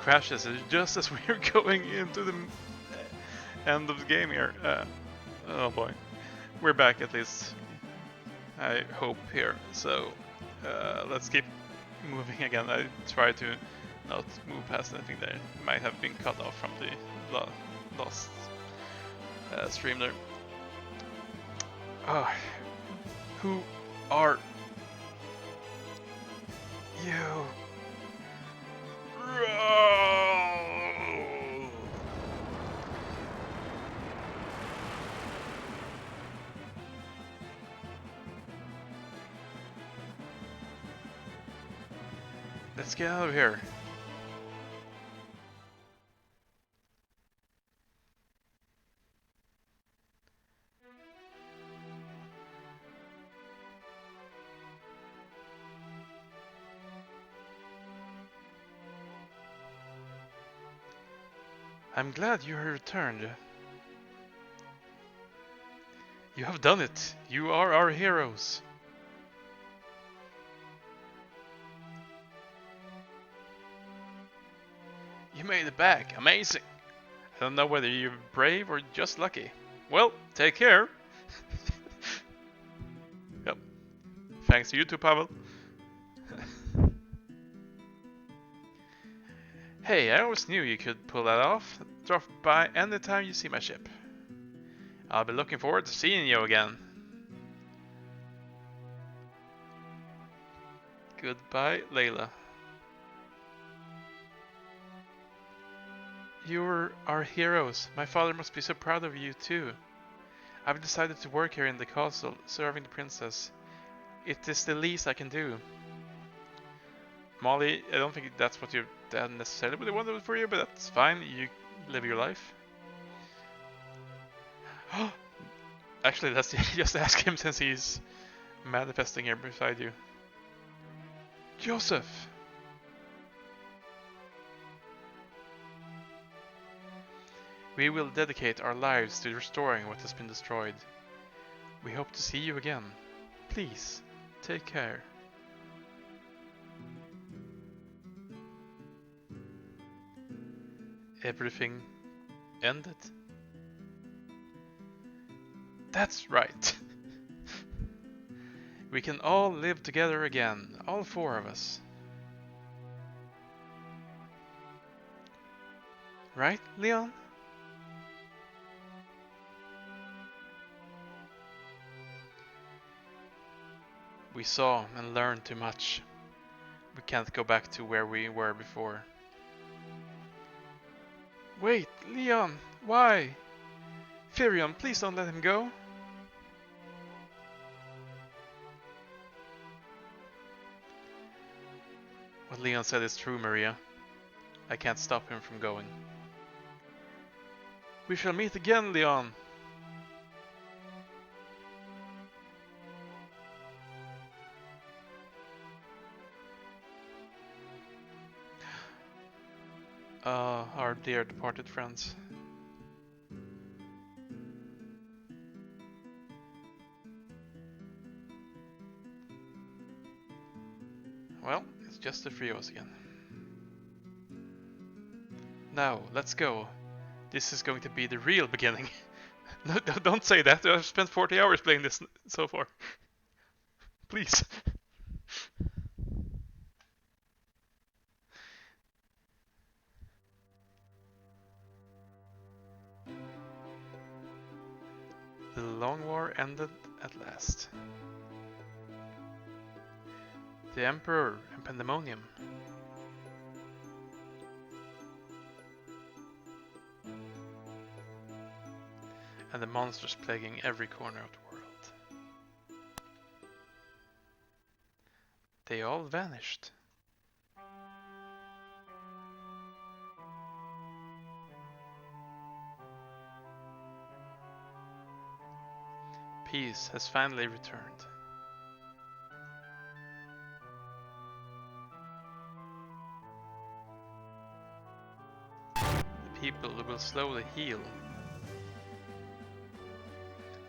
crashes just as we're going into the end of the game here. Oh boy. We're back at least. I hope here. So let's keep moving again. I try to not move past anything there. Might have been cut off from the last stream there. Oh, who are you? Let's get out of here. I'm glad you have returned. You have done it. You are our heroes. You made it back. Amazing. I don't know whether you're brave or just lucky. Well, take care. Yep. Thanks to you too, Pavel. Hey, I always knew you could pull that off. Drop by anytime you see my ship. I'll be looking forward to seeing you again. Goodbye, Layla. You're our heroes. My father must be so proud of you too. I've decided to work here in the castle, serving the princess. It is the least I can do. Molly, I don't think that's what your dad necessarily would have wanted for you, but that's fine. You live your life. Actually, let's just ask him since he's manifesting here beside you. Joseph! We will dedicate our lives to restoring what has been destroyed. We hope to see you again. Please, take care. Everything ended. That's right. We can all live together again, all four of us. Right, Leon? We saw and learned too much. We can't go back to where we were before. Wait, Leon, why? Firion, please don't let him go. What Leon said is true, Maria. I can't stop him from going. We shall meet again, Leon. Our dear departed friends. Well, it's just the three of us again. Now, let's go. This is going to be the real beginning. No, don't say that. I've spent 40 hours playing this so far. Please. The long war ended at last. The Emperor and Pandemonium. And the monsters plaguing every corner of the world. They all vanished. Peace has finally returned. The people will slowly heal.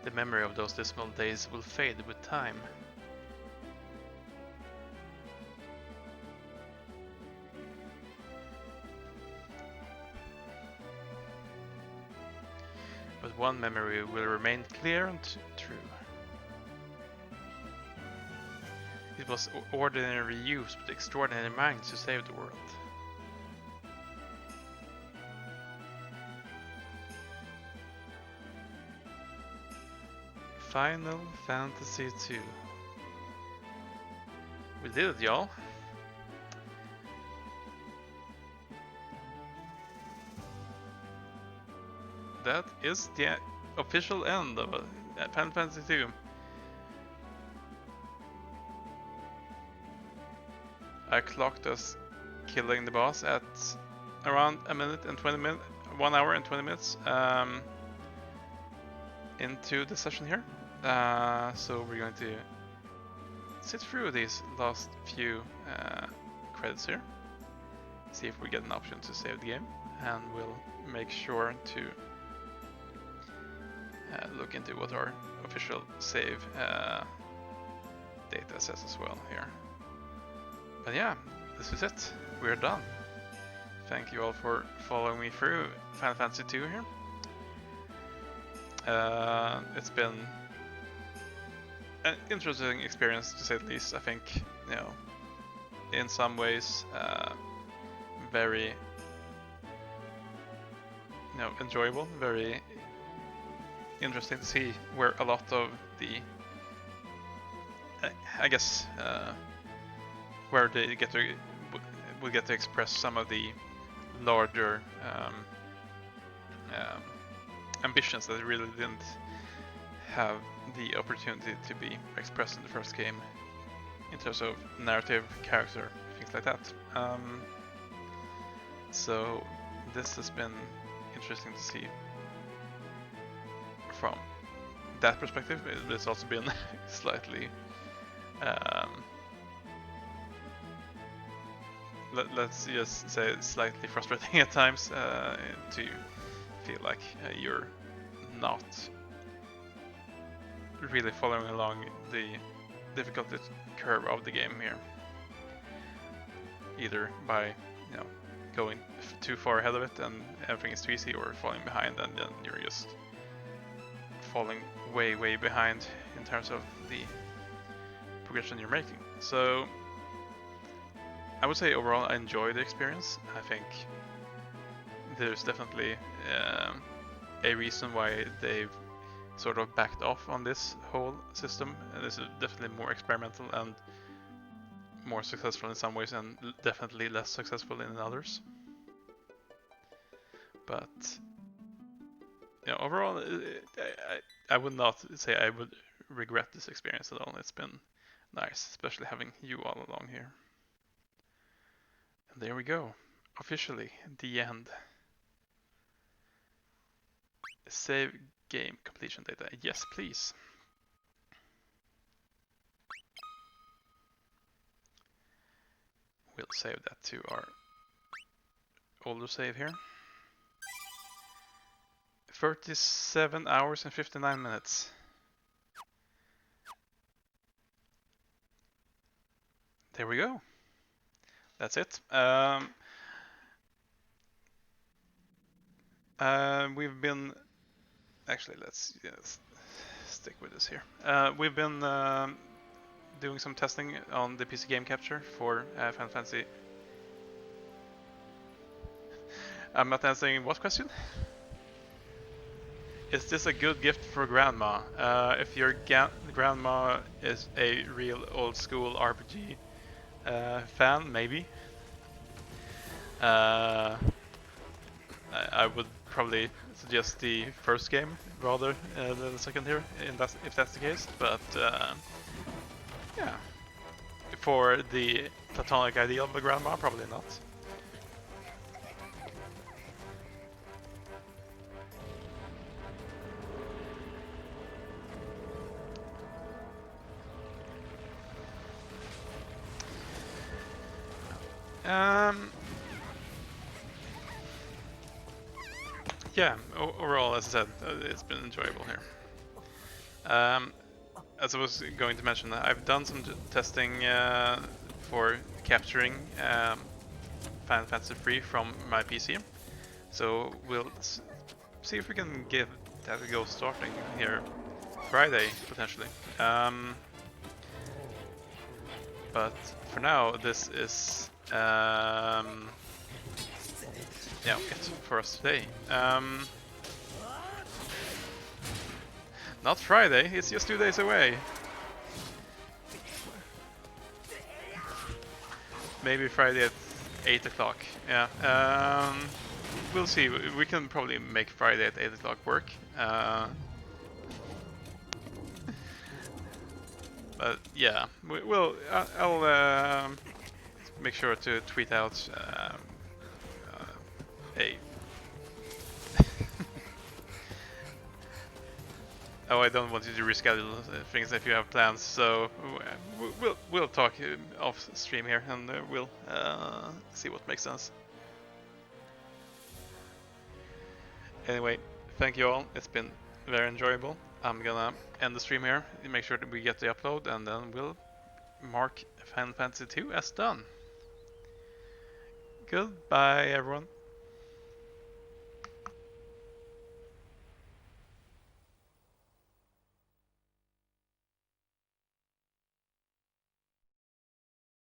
The memory of those dismal days will fade with time. but one memory will remain clear and true. It was ordinary youths with extraordinary minds who saved the world. Final Fantasy II. We did it, y'all. That is the official end of Final Fantasy II. I clocked us killing the boss at around 1 hour and 20 minutes into the session here. So we're going to sit through these last few credits here, see if we get an option to save the game, and we'll make sure to look into what our official save data says as well here. But yeah, this is it. We're done. Thank you all for following me through Final Fantasy II here. It's been an interesting experience to say the least. I think, you know, in some ways, very, you know, enjoyable, very interesting to see where a lot of the, I guess, where they will get to express some of the larger ambitions that really didn't have the opportunity to be expressed in the first game in terms of narrative, character, things like that. So this has been interesting to see from that perspective. It's also been slightly let's just say slightly frustrating at times to feel like you're not really following along the difficulty curve of the game here, either by, you know, going too far ahead of it and everything is too easy, or falling behind and then you're just falling way behind in terms of the progression you're making. So I would say overall I enjoy the experience. I think there's definitely a reason why they've sort of backed off on this whole system. This is definitely more experimental and more successful in some ways, and definitely less successful in others. But, you know, overall, I would not say I would regret this experience at all. It's been nice, especially having you all along here. And there we go, officially the end. Save game completion data. Yes, please. We'll save that to our older save here. 37 hours and 59 minutes. There we go. That's it. We've been... Actually, let's stick with this here. We've been doing some testing on the PC game capture for Final Fantasy. I'm not answering what question? Is this a good gift for grandma? If your grandma is a real old school RPG fan, maybe. I would probably suggest the first game rather than the second here, if that's the case. But yeah, for the platonic ideal of a grandma, probably not. Yeah, overall, as I said, it's been enjoyable here. As I was going to mention, I've done some testing for capturing Final Fantasy III from my PC. So we'll see if we can that we go starting here Friday potentially. But for now, this is yeah, it for us today. Not Friday, it's just 2 days away. Maybe Friday at 8 o'clock. Yeah. We'll see. We can probably make Friday at 8 o'clock work. But yeah, I'll make sure to tweet out a. Oh, I don't want you to reschedule things if you have plans. So we'll talk off stream here, and we'll see what makes sense. Anyway, thank you all. It's been very enjoyable. I'm gonna end the stream here. Make sure that we get the upload, and then we'll mark Final Fantasy 2 as done. Goodbye, everyone.